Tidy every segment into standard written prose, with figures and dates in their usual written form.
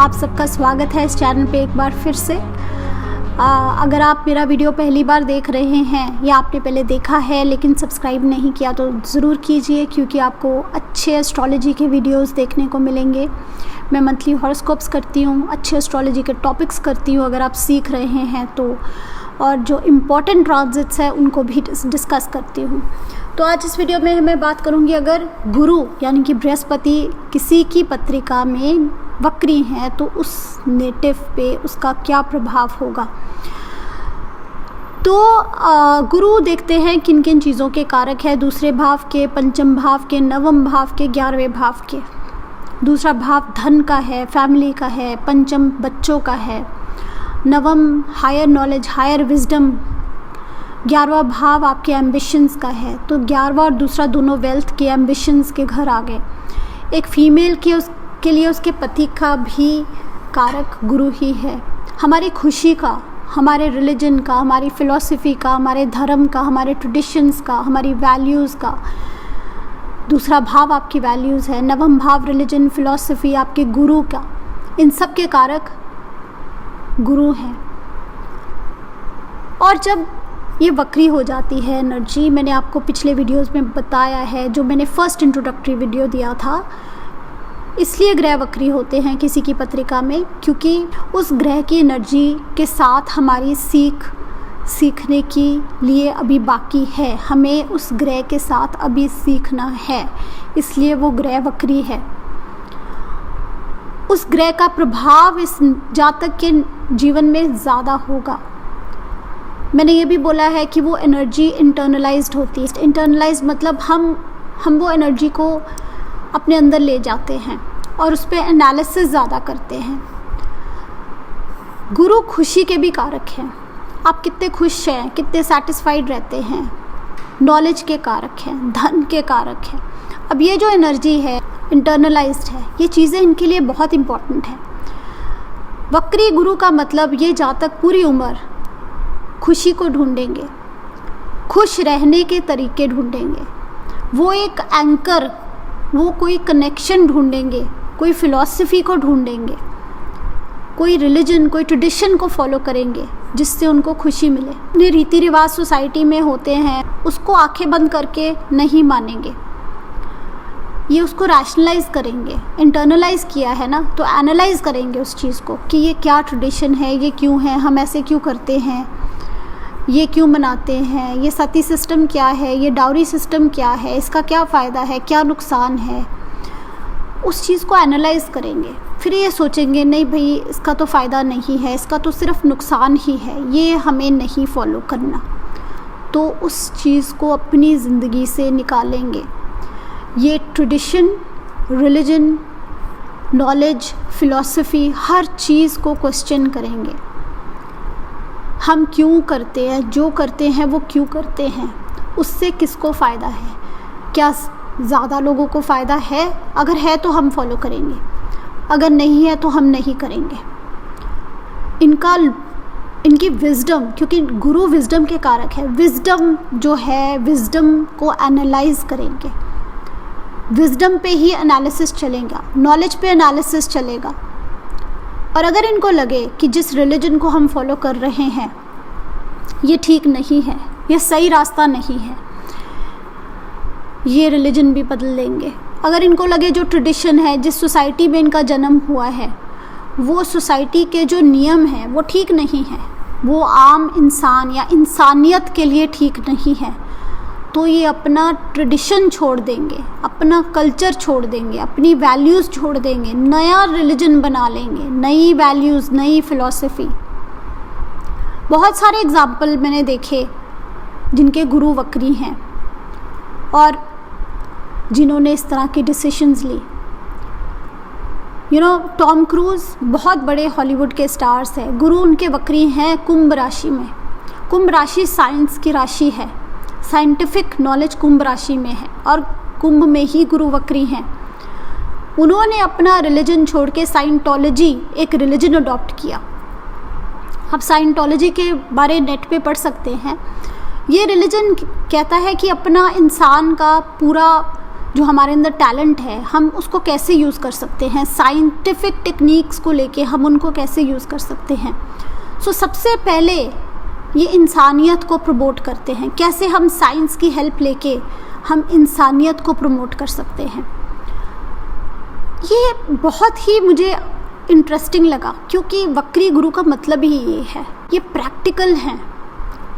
आप सबका स्वागत है इस चैनल पे एक बार फिर से। अगर आप मेरा वीडियो पहली बार देख रहे हैं या आपने पहले देखा है लेकिन सब्सक्राइब नहीं किया तो ज़रूर कीजिए, क्योंकि आपको अच्छे एस्ट्रोलॉजी के वीडियोस देखने को मिलेंगे। मैं मंथली हॉरोस्कोप्स करती हूँ, अच्छे एस्ट्रोलॉजी के टॉपिक्स करती हूँ अगर आप सीख रहे हैं तो, और जो इम्पॉर्टेंट ट्रांजिट्स है उनको भी डिस्कस करती हूँ। तो आज इस वीडियो में मैं बात करूँगी, अगर गुरु यानी कि बृहस्पति किसी की पत्रिका में वक्री हैं तो उस नेटिव पे उसका क्या प्रभाव होगा। तो गुरु देखते हैं किन किन चीज़ों के कारक है, दूसरे भाव के, पंचम भाव के, नवम भाव के, 11वें भाव के। दूसरा भाव धन का है, फैमिली का है, पंचम बच्चों का है, नवम हायर नॉलेज, हायर विजडम, 11वां भाव आपके एम्बिशंस का है। तो 11वां और दूसरा दोनों वेल्थ के एम्बिशंस के घर आ गए। एक फीमेल के लिए उसके पति का भी कारक गुरु ही है। हमारी खुशी का, हमारे रिलीजन का, हमारी फ़िलॉसफी का, हमारे धर्म का, हमारे ट्रेडिशंस का, हमारी वैल्यूज़ का। दूसरा भाव आपकी वैल्यूज़ है, नवम भाव रिलीजन, फ़िलॉसफी, आपके गुरु का। इन सब के कारक गुरु हैं। और जब ये वक्री हो जाती है एनर्जी, मैंने आपको पिछले वीडियोस में बताया है, जो मैंने फर्स्ट इंट्रोडक्टरी वीडियो दिया था, इसलिए ग्रह वक्री होते हैं किसी की पत्रिका में, क्योंकि उस ग्रह की एनर्जी के साथ हमारी सीखने के लिए अभी बाकी है। हमें उस ग्रह के साथ अभी सीखना है, इसलिए वो ग्रह वक्री है। उस ग्रह का प्रभाव इस जातक के जीवन में ज़्यादा होगा। मैंने ये भी बोला है कि वो एनर्जी इंटरनलाइज्ड होती है। इंटरनलाइज्ड मतलब हम वो एनर्जी को अपने अंदर ले जाते हैं और उस पर एनालिसिस ज़्यादा करते हैं। गुरु खुशी के भी कारक हैं। आप कितने खुश हैं, कितने सेटिस्फाइड रहते हैं, नॉलेज के कारक हैं, धन के कारक हैं। अब ये जो एनर्जी है इंटरनलाइज्ड है, ये चीज़ें इनके लिए बहुत इम्पॉर्टेंट है। वक्री गुरु का मतलब ये जातक पूरी उम्र खुशी को ढूंढेंगे, खुश रहने के तरीके ढूंढेंगे। वो एक एंकर, वो कोई कनेक्शन ढूंढेंगे, कोई फ़िलॉसफी को ढूंढेंगे, कोई रिलीजन, कोई ट्रेडिशन को फॉलो करेंगे जिससे उनको खुशी मिले। अपने रीति रिवाज सोसाइटी में होते हैं, उसको आंखें बंद करके नहीं मानेंगे, ये उसको रैशनलाइज करेंगे। इंटरनलाइज किया है ना, तो एनालाइज करेंगे उस चीज़ को कि ये क्या ट्रेडिशन है, ये क्यों है, हम ऐसे क्यों करते हैं, ये क्यों मनाते हैं, ये सती सिस्टम क्या है, ये डाउरी सिस्टम क्या है, इसका क्या फ़ायदा है, क्या नुकसान है। उस चीज़ को एनालाइज करेंगे, फिर ये सोचेंगे नहीं भाई इसका तो फ़ायदा नहीं है, इसका तो सिर्फ नुकसान ही है, ये हमें नहीं फॉलो करना। तो उस चीज़ को अपनी ज़िंदगी से निकालेंगे। ये ट्रेडिशन, रिलीजन, नॉलेज, फ़िलॉसफी, हर चीज़ को क्वेश्चन करेंगे। हम क्यों करते हैं, जो करते हैं वो क्यों करते हैं, उससे किसको फ़ायदा है, क्या ज़्यादा लोगों को फ़ायदा है, अगर है तो हम फॉलो करेंगे, अगर नहीं है तो हम नहीं करेंगे। इनकी विज़डम, क्योंकि गुरु विज़डम के कारक है, विज़डम जो है, विज़डम को एनालाइज करेंगे, विज़डम पे ही एनालिसिस चलेगा, नॉलेज पे एनालिसिस चलेगा। और अगर इनको लगे कि जिस रिलीजन को हम फॉलो कर रहे हैं ये ठीक नहीं है, ये सही रास्ता नहीं है, ये रिलीजन भी बदल लेंगे। अगर इनको लगे जो ट्रेडिशन है, जिस सोसाइटी में इनका जन्म हुआ है, वो सोसाइटी के जो नियम हैं वो ठीक नहीं है, वो आम इंसान या इंसानियत के लिए ठीक नहीं है, तो ये अपना ट्रेडिशन छोड़ देंगे, अपना कल्चर छोड़ देंगे, अपनी वैल्यूज़ छोड़ देंगे, नया रिलीजन बना लेंगे, नई वैल्यूज़, नई फ़िलॉसफी। बहुत सारे एग्जाम्पल मैंने देखे जिनके गुरु वक्री हैं और जिन्होंने इस तरह की डिसीशंस ली। टॉम क्रूज़ बहुत बड़े हॉलीवुड के स्टार्स हैं, गुरु उनके वक्री हैं कुंभ राशि में। कुंभ राशि साइंस की राशि है, साइंटिफिक नॉलेज कुंभ राशि में है और कुंभ में ही गुरु वक्री हैं। उन्होंने अपना रिलीजन छोड़ के साइंटोलॉजी एक रिलीजन अडॉप्ट किया। आप साइंटोलॉजी के बारे नेट पे पढ़ सकते हैं। ये रिलीजन कहता है कि अपना इंसान का पूरा जो हमारे अंदर टैलेंट है हम उसको कैसे यूज़ कर सकते हैं, साइंटिफिक टेक्निक्स को लेके हम उनको कैसे यूज़ कर सकते हैं। सो सबसे पहले ये इंसानियत को प्रमोट करते हैं, कैसे हम साइंस की हेल्प लेके हम इंसानियत को प्रमोट कर सकते हैं। ये बहुत ही मुझे इंटरेस्टिंग लगा, क्योंकि वक्री गुरु का मतलब ही ये है, ये प्रैक्टिकल हैं,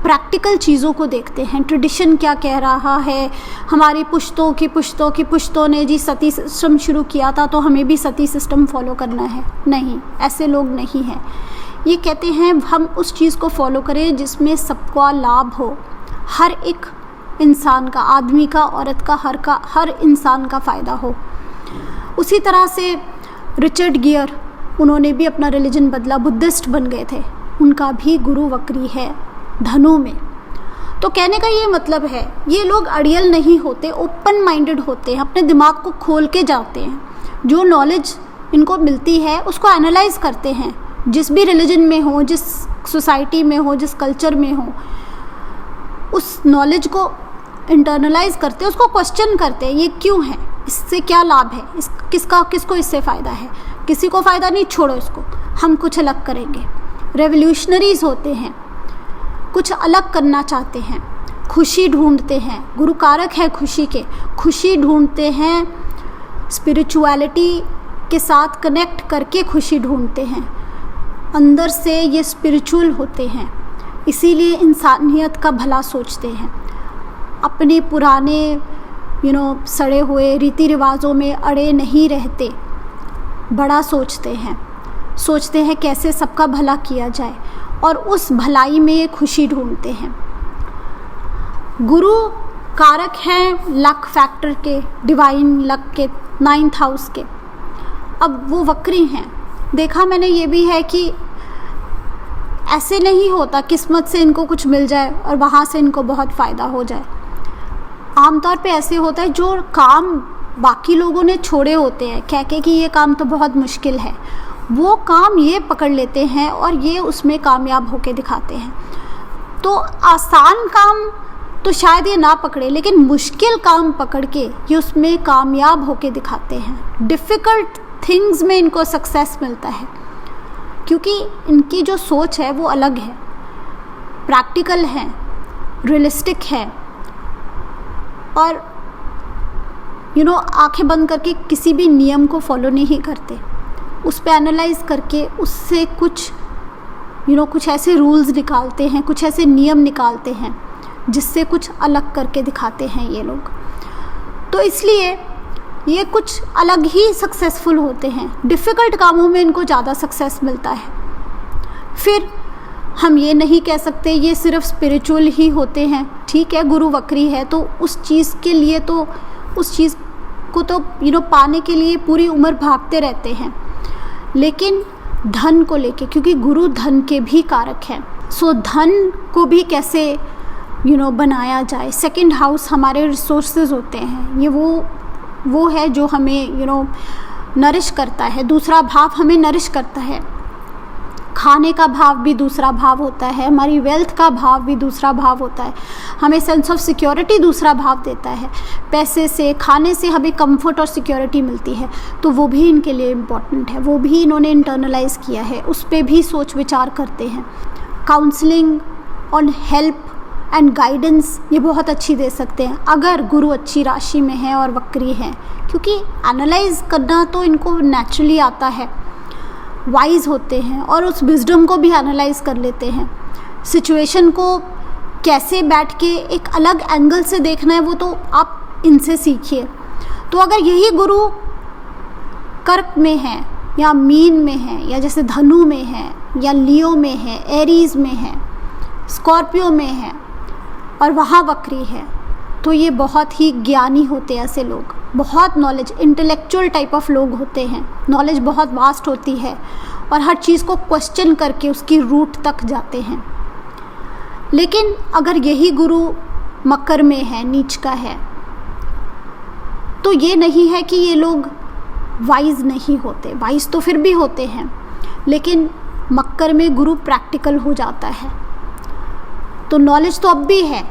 प्रैक्टिकल चीज़ों को देखते हैं। ट्रेडिशन क्या कह रहा है, हमारी पुश्तों ने जी सती सिस्टम शुरू किया था तो हमें भी सती सिस्टम फॉलो करना है। नहीं, ऐसे लोग नहीं हैं। ये कहते हैं हम उस चीज़ को फॉलो करें जिसमें सबका लाभ हो, हर एक इंसान का, आदमी का, औरत का, हर इंसान का फ़ायदा हो। उसी तरह से रिचर्ड गियर, उन्होंने भी अपना रिलीजन बदला, बुद्धिस्ट बन गए थे, उनका भी गुरु वक्री है धनु में। तो कहने का ये मतलब है, ये लोग अड़ियल नहीं होते, ओपन माइंडेड होते हैं, अपने दिमाग को खोल के जाते हैं, जो नॉलेज इनको मिलती है उसको एनालाइज करते हैं, जिस भी रिलीजन में हो, जिस सोसाइटी में हो, जिस कल्चर में हो, उस नॉलेज को इंटरनलाइज करते हैं, उसको क्वेश्चन करते हैं, ये क्यों है, इससे क्या लाभ है, किसको इससे फ़ायदा है, किसी को फ़ायदा नहीं, छोड़ो इसको, हम कुछ अलग करेंगे। रेवोल्यूशनरीज होते हैं, कुछ अलग करना चाहते हैं, खुशी ढूंढते हैं, गुरु कारक है खुशी के, खुशी ढूंढते हैं, स्पिरिचुअलिटी के साथ कनेक्ट करके खुशी ढूंढते हैं, अंदर से ये स्पिरिचुअल होते हैं, इसीलिए इंसानियत का भला सोचते हैं, अपने पुराने सड़े हुए रीति रिवाजों में अड़े नहीं रहते, बड़ा सोचते हैं कैसे सबका भला किया जाए, और उस भलाई में ये खुशी ढूंढते हैं। गुरु कारक हैं लक फैक्टर के, डिवाइन लक के, 9th हाउस के। अब वो वक्री हैं। देखा मैंने ये भी है कि ऐसे नहीं होता किस्मत से इनको कुछ मिल जाए और वहाँ से इनको बहुत फ़ायदा हो जाए। आमतौर पे ऐसे होता है, जो काम बाकी लोगों ने छोड़े होते हैं कह के कि ये काम तो बहुत मुश्किल है, वो काम ये पकड़ लेते हैं और ये उसमें कामयाब होके दिखाते हैं। तो आसान काम तो शायद ये ना पकड़े, लेकिन मुश्किल काम पकड़ के ये उसमें कामयाब होके दिखाते हैं। डिफ़िकल्ट थिंग्स में इनको सक्सेस मिलता है, क्योंकि इनकी जो सोच है वो अलग है, प्रैक्टिकल है, रियलिस्टिक है, और आंखें बंद करके किसी भी नियम को फॉलो नहीं करते, उस पर एनालाइज करके उससे कुछ कुछ ऐसे रूल्स निकालते हैं, कुछ ऐसे नियम निकालते हैं जिससे कुछ अलग करके दिखाते हैं ये लोग। तो इसलिए ये कुछ अलग ही सक्सेसफुल होते हैं, डिफ़िकल्ट कामों में इनको ज़्यादा सक्सेस मिलता है। फिर हम ये नहीं कह सकते ये सिर्फ स्पिरिचुअल ही होते हैं। ठीक है, गुरु वक्री है तो उस चीज़ के लिए तो उस चीज़ को तो पाने के लिए पूरी उम्र भागते रहते हैं, लेकिन धन को लेके, क्योंकि गुरु धन के भी कारक हैं, सो धन को भी कैसे बनाया जाए। 2nd हाउस हमारे रिसोर्सेज होते हैं, ये वो है जो हमें नरिश करता है, दूसरा भाव हमें नरिश करता है। खाने का भाव भी दूसरा भाव होता है, हमारी वेल्थ का भाव भी दूसरा भाव होता है, हमें सेंस ऑफ सिक्योरिटी दूसरा भाव देता है। पैसे से, खाने से हमें कंफर्ट और सिक्योरिटी मिलती है, तो वो भी इनके लिए इम्पॉर्टेंट है, वो भी इन्होंने इंटरनलाइज किया है, उस पर भी सोच विचार करते हैं। काउंसलिंग और हेल्प एंड गाइडेंस ये बहुत अच्छी दे सकते हैं अगर गुरु अच्छी राशि में है और वक्री हैं, क्योंकि एनालाइज करना तो इनको नेचुरली आता है, वाइज होते हैं और उस विजडम को भी एनालाइज कर लेते हैं। सिचुएशन को कैसे बैठ के एक अलग एंगल से देखना है वो तो आप इनसे सीखिए। तो अगर यही गुरु कर्क में है या मीन में है या जैसे धनु में है या लियो में है, एरीज में है, स्कॉर्पियो में है और वहाँ वक्री है, तो ये बहुत ही ज्ञानी होते हैं ऐसे लोग, बहुत नॉलेज, इंटेलेक्चुअल टाइप ऑफ लोग होते हैं, नॉलेज बहुत वास्ट होती है और हर चीज़ को क्वेश्चन करके उसकी रूट तक जाते हैं। लेकिन अगर यही गुरु मकर में है, नीच का है, तो ये नहीं है कि ये लोग वाइज नहीं होते, वाइज तो फिर भी होते हैं, लेकिन मकर में गुरु प्रैक्टिकल हो जाता है, तो नॉलेज तो अब भी है,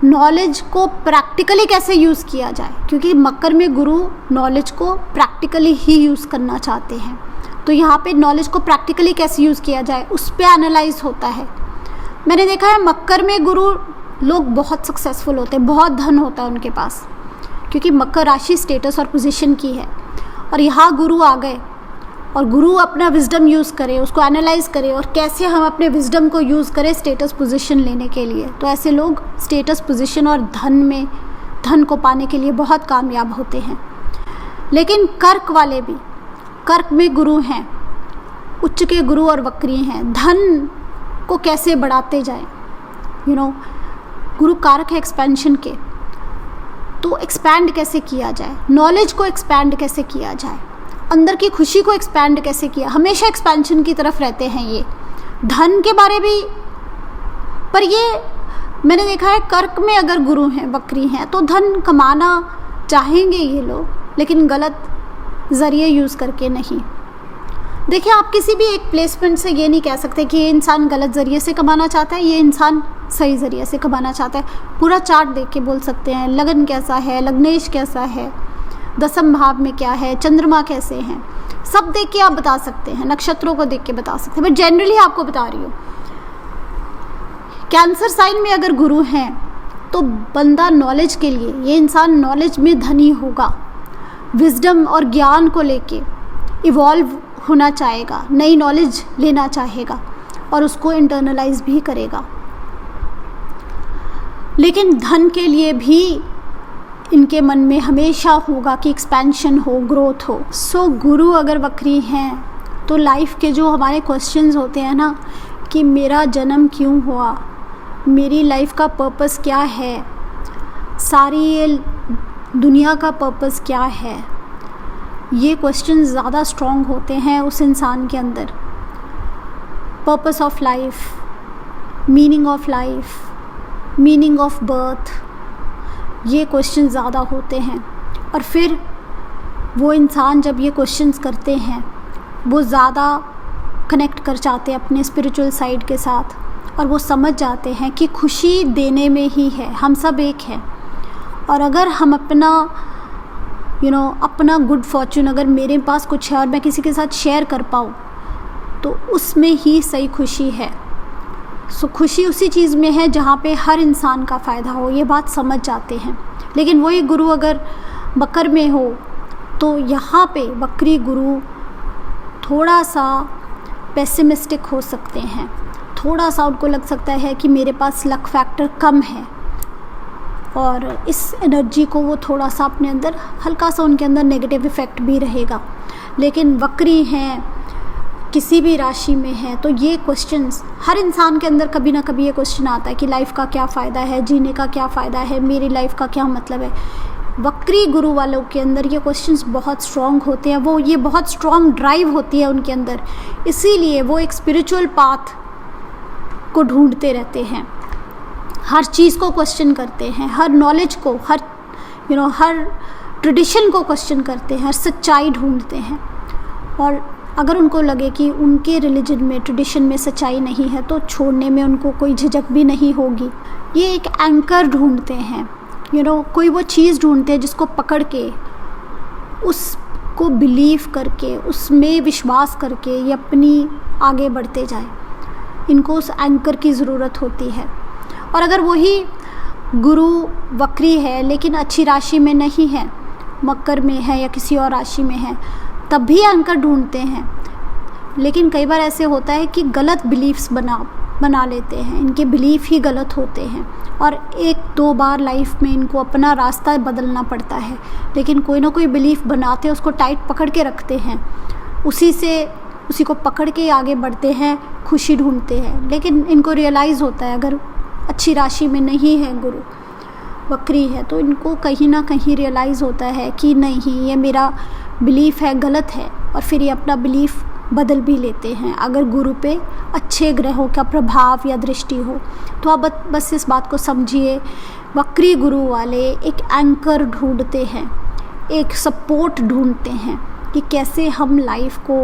नॉलेज को प्रैक्टिकली कैसे यूज़ किया जाए, क्योंकि मकर में गुरु नॉलेज को प्रैक्टिकली ही यूज़ करना चाहते हैं। तो यहाँ पे नॉलेज को प्रैक्टिकली कैसे यूज़ किया जाए उस पर एनालाइज होता है। मैंने देखा है मकर में गुरु लोग बहुत सक्सेसफुल होते हैं, बहुत धन होता है उनके पास, क्योंकि मकर राशि स्टेटस और पोजीशन की है। और यहाँ गुरु आ गए और गुरु अपना विजडम यूज़ करे, उसको एनालाइज करे और कैसे हम अपने विजडम को यूज़ करें स्टेटस पोजीशन लेने के लिए। तो ऐसे लोग स्टेटस पोजीशन और धन को पाने के लिए बहुत कामयाब होते हैं। लेकिन कर्क वाले भी, कर्क में गुरु हैं, उच्च के गुरु और वक्री हैं, धन को कैसे बढ़ाते जाएं। गुरु कारक है एक्सपेंशन के, तो एक्सपैंड कैसे किया जाए, नॉलेज को एक्सपैंड कैसे किया जाए, अंदर की खुशी को एक्सपैंड कैसे किया। हमेशा एक्सपेंशन की तरफ रहते हैं ये। धन के बारे भी, पर ये मैंने देखा है कर्क में अगर गुरु हैं, वक्री हैं, तो धन कमाना चाहेंगे ये लोग, लेकिन गलत ज़रिए यूज़ करके नहीं। देखिए, आप किसी भी एक प्लेसमेंट से ये नहीं कह सकते कि ये इंसान गलत ज़रिए से कमाना चाहता है, ये इंसान सही ज़रिए से कमाना चाहता है। पूरा चार्ट देख के बोल सकते हैं, लगन कैसा है, लग्नेश कैसा है, दसम भाव में क्या है, चंद्रमा कैसे हैं, सब देख के आप बता सकते हैं, नक्षत्रों को देख के बता सकते हैं। मैं जनरली आपको बता रही हूँ। कैंसर साइन में अगर गुरु हैं तो बंदा नॉलेज के लिए, ये इंसान नॉलेज में धनी होगा, विजडम और ज्ञान को लेके इवॉल्व होना चाहेगा, नई नॉलेज लेना चाहेगा और उसको इंटरनलाइज भी करेगा। लेकिन धन के लिए भी इनके मन में हमेशा होगा कि एक्सपेंशन हो, ग्रोथ हो। सो गुरु अगर वक्री हैं तो लाइफ के जो हमारे क्वेश्चंस होते हैं ना, कि मेरा जन्म क्यों हुआ, मेरी लाइफ का पर्पस क्या है, सारी ये दुनिया का पर्पस क्या है, ये क्वेश्चन ज़्यादा स्ट्रॉन्ग होते हैं उस इंसान के अंदर। Purpose of life, meaning of life, meaning of birth, ये क्वेश्चन ज़्यादा होते हैं। और फिर वो इंसान जब ये क्वेश्चंस करते हैं, वो ज़्यादा कनेक्ट कर जाते हैं अपने स्पिरिचुअल साइड के साथ, और वो समझ जाते हैं कि खुशी देने में ही है, हम सब एक हैं। और अगर हम अपना अपना गुड फॉर्चून, अगर मेरे पास कुछ है और मैं किसी के साथ शेयर कर पाऊँ, तो उसमें ही सही खुशी है। सो खुशी उसी चीज़ में है जहाँ पे हर इंसान का फ़ायदा हो, ये बात समझ जाते हैं। लेकिन वही गुरु अगर मकर में हो तो यहाँ पे वक्री गुरु थोड़ा सा पेसिमिस्टिक हो सकते हैं, थोड़ा सा उनको लग सकता है कि मेरे पास लक फैक्टर कम है, और इस एनर्जी को वो थोड़ा सा अपने अंदर, हल्का सा उनके अंदर नेगेटिव इफ़ेक्ट भी रहेगा। लेकिन वक्री हैं, किसी भी राशि में है, तो ये क्वेश्चंस हर इंसान के अंदर कभी ना कभी ये क्वेश्चन आता है कि लाइफ का क्या फ़ायदा है, जीने का क्या फ़ायदा है, मेरी लाइफ का क्या मतलब है। वक्री गुरु वालों के अंदर ये क्वेश्चंस बहुत स्ट्रॉन्ग होते हैं, वो ये बहुत स्ट्रॉन्ग ड्राइव होती है उनके अंदर, इसीलिए वो एक स्पिरिचुअल पाथ को ढूंढते रहते हैं, हर चीज़ को क्वेश्चन करते हैं, हर नॉलेज को, हर ट्रेडिशन को क्वेश्चन करते हैं, हर सच्चाई ढूंढते हैं। और अगर उनको लगे कि उनके रिलीजन में, ट्रेडिशन में सच्चाई नहीं है, तो छोड़ने में उनको कोई झिझक भी नहीं होगी। ये एक एंकर ढूंढते हैं, कोई वो चीज़ ढूंढते हैं जिसको पकड़ के, उसको बिलीव करके, उसमें विश्वास करके ये अपनी आगे बढ़ते जाए। इनको उस एंकर की ज़रूरत होती है। और अगर वही गुरु वक्री है लेकिन अच्छी राशि में नहीं है, मकर में है या किसी और राशि में है, तब भी एंकर ढूंढते हैं। लेकिन कई बार ऐसे होता है कि गलत बिलीफ्स बना लेते हैं, इनके बिलीफ ही गलत होते हैं, और एक दो बार लाइफ में इनको अपना रास्ता बदलना पड़ता है। लेकिन कोई ना कोई बिलीफ बनाते हैं, उसको टाइट पकड़ के रखते हैं, उसी को पकड़ के आगे बढ़ते हैं, खुशी ढूंढते हैं। लेकिन इनको रियलाइज़ होता है अगर अच्छी राशि में नहीं है गुरु, वक्री है, तो इनको कहीं ना कहीं रियलाइज़ होता है कि नहीं, ये मेरा बिलीफ है, गलत है, और फिर ये अपना बिलीफ बदल भी लेते हैं अगर गुरु पे अच्छे ग्रहों का प्रभाव या दृष्टि हो। तो आप बस इस बात को समझिए, वक्री गुरु वाले एक एंकर ढूंढते हैं, एक सपोर्ट ढूंढते हैं कि कैसे हम लाइफ को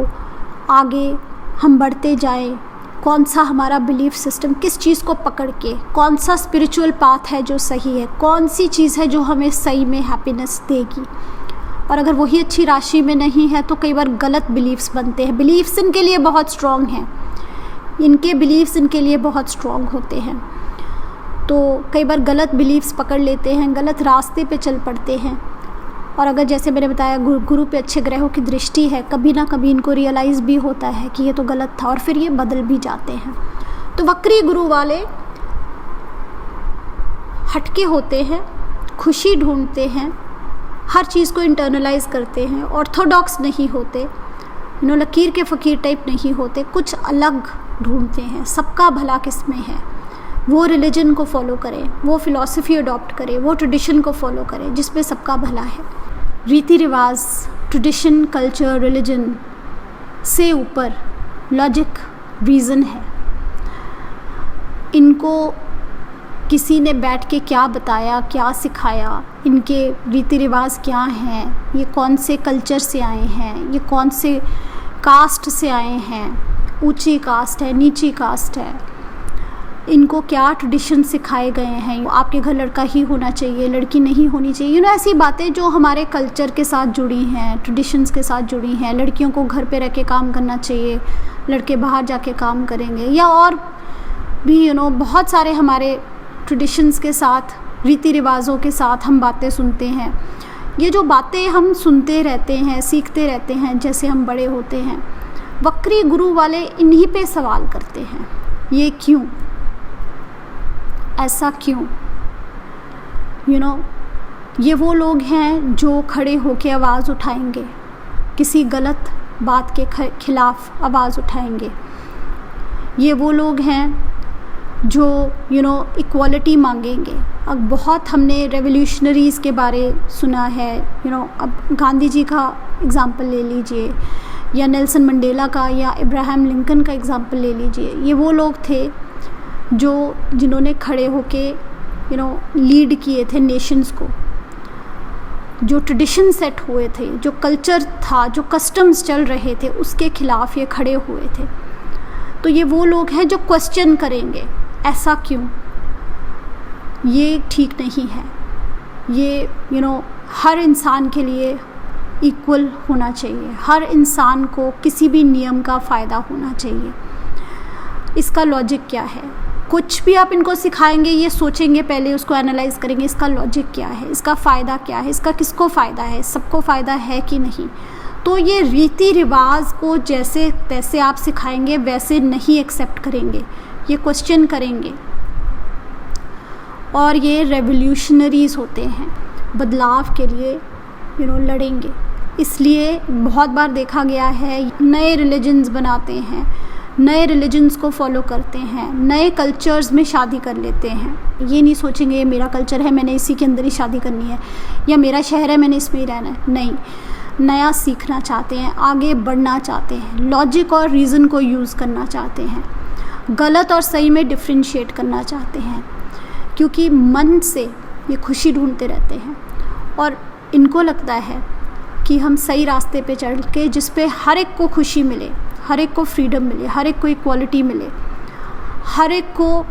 आगे हम बढ़ते जाएं, कौन सा हमारा बिलीफ सिस्टम, किस चीज़ को पकड़ के, कौन सा स्पिरिचुअल पाथ है जो सही है, कौन सी चीज़ है जो हमें सही में हैप्पीनेस देगी। और अगर वही अच्छी राशि में नहीं है तो कई बार गलत बिलीव्स बनते हैं। बिलीव्स इनके लिए बहुत स्ट्रॉन्ग हैं, इनके बिलीव्स इनके लिए बहुत स्ट्रॉन्ग होते हैं, तो कई बार गलत बिलीव्स पकड़ लेते हैं, गलत रास्ते पे चल पड़ते हैं। और अगर जैसे मैंने बताया गुरु पे अच्छे ग्रहों की दृष्टि है, कभी ना कभी इनको रियलाइज़ भी होता है कि ये तो गलत था और फिर ये बदल भी जाते हैं। तो वक्री गुरु वाले हटके होते हैं, खुशी ढूंढते हैं, हर चीज़ को इंटरनलाइज करते हैं, ऑर्थोडॉक्स नहीं होते, लकीर के फ़कीर टाइप नहीं होते, कुछ अलग ढूंढते हैं। सबका भला किस में है, वो रिलीजन को फॉलो करें, वो फ़िलॉसफी अडॉप्ट करें, वो ट्रेडिशन को फॉलो करें जिसमें सबका भला है। रीति रिवाज, ट्रेडिशन, कल्चर, रिलीजन से ऊपर लॉजिक, रीज़न है। इनको किसी ने बैठ के क्या बताया, क्या सिखाया, इनके रीति रिवाज क्या हैं, ये कौन से कल्चर से आए हैं, ये कौन से कास्ट से आए हैं, ऊंची कास्ट है, नीची कास्ट है, इनको क्या ट्रेडिशन सिखाए गए हैं, आपके घर लड़का ही होना चाहिए, लड़की नहीं होनी चाहिए, ऐसी बातें जो हमारे कल्चर के साथ जुड़ी हैं, ट्रेडिशंस के साथ जुड़ी हैं। लड़कियों को घर पे रह के काम करना चाहिए, लड़के बाहर जाके काम करेंगे, या और भी बहुत सारे हमारे ट्रेडिशंस के साथ, रीति रिवाज़ों के साथ हम बातें सुनते हैं। ये जो बातें हम सुनते रहते हैं, सीखते रहते हैं जैसे हम बड़े होते हैं, वक्री गुरु वाले इन्हीं पे सवाल करते हैं, ये क्यों, ऐसा क्यों। ये वो लोग हैं जो खड़े होके आवाज़ उठाएंगे, किसी गलत बात के खिलाफ आवाज़ उठाएंगे। ये वो लोग हैं जो इक्वालिटी मांगेंगे। अब बहुत हमने रेवोल्यूशनरीज़ के बारे सुना है, अब गांधी जी का एग्ज़ाम्पल ले लीजिए, या नेल्सन मंडेला का, या अब्राहम लिंकन का एग्ज़ाम्पल ले लीजिए। ये वो लोग थे जिन्होंने खड़े होके लीड किए थे नेशंस को, जो ट्रेडिशन सेट हुए थे, जो कल्चर था, जो कस्टम्स चल रहे थे, उसके खिलाफ ये खड़े हुए थे। तो ये वो लोग हैं जो क्वेश्चन करेंगे, ऐसा क्यों, ये ठीक नहीं है, ये हर इंसान के लिए इक्वल होना चाहिए, हर इंसान को किसी भी नियम का फ़ायदा होना चाहिए। इसका लॉजिक क्या है। कुछ भी आप इनको सिखाएंगे, ये सोचेंगे पहले, उसको एनालाइज करेंगे, इसका लॉजिक क्या है, इसका फ़ायदा क्या है, इसका किसको फ़ायदा है, सबको फ़ायदा है कि नहीं। तो ये रीति रिवाज को जैसे तैसे आप सिखाएंगे वैसे नहीं एक्सेप्ट करेंगे, ये क्वेश्चन करेंगे। और ये रेवोल्यूशनरीज़ होते हैं, बदलाव के लिए लड़ेंगे। इसलिए बहुत बार देखा गया है, नए रिलीजन्स बनाते हैं, नए रिलीजन्स को फॉलो करते हैं, नए कल्चर्स में शादी कर लेते हैं। ये नहीं सोचेंगे ये मेरा कल्चर है, मैंने इसी के अंदर ही शादी करनी है, या मेरा शहर है, मैंने इसमें ही रहना है। नहीं, नया सीखना चाहते हैं, आगे बढ़ना चाहते हैं, लॉजिक और रीज़न को यूज़ करना चाहते हैं, गलत और सही में डिफ्रेंशिएट करना चाहते हैं, क्योंकि मन से ये खुशी ढूंढते रहते हैं। और इनको लगता है कि हम सही रास्ते पे चल के जिस पे हर एक को खुशी मिले, हर एक को फ्रीडम मिले, हर एक को इक्वालिटी मिले, हर एक को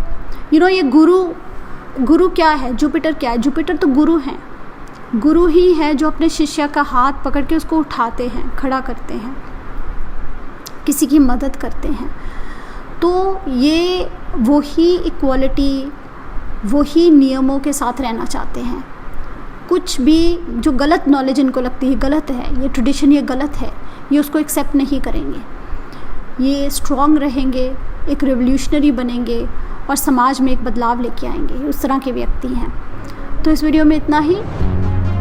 ये गुरु क्या है, जुपिटर क्या है। जुपिटर तो गुरु हैं, गुरु ही है जो अपने शिष्य का हाथ पकड़ के उसको उठाते हैं, खड़ा करते हैं, किसी की मदद करते हैं। तो ये वही इक्वालिटी, वही नियमों के साथ रहना चाहते हैं। कुछ भी जो गलत नॉलेज इनको लगती है गलत है, ये ट्रेडिशन ये गलत है, ये उसको एक्सेप्ट नहीं करेंगे। ये स्ट्रॉन्ग रहेंगे, एक रेवोल्यूशनरी बनेंगे और समाज में एक बदलाव लेके आएंगे। उस तरह के व्यक्ति हैं। तो इस वीडियो में इतना ही,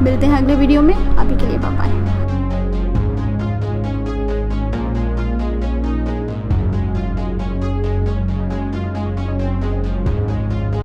मिलते हैं अगले वीडियो में। अभी के लिए बाय बाय।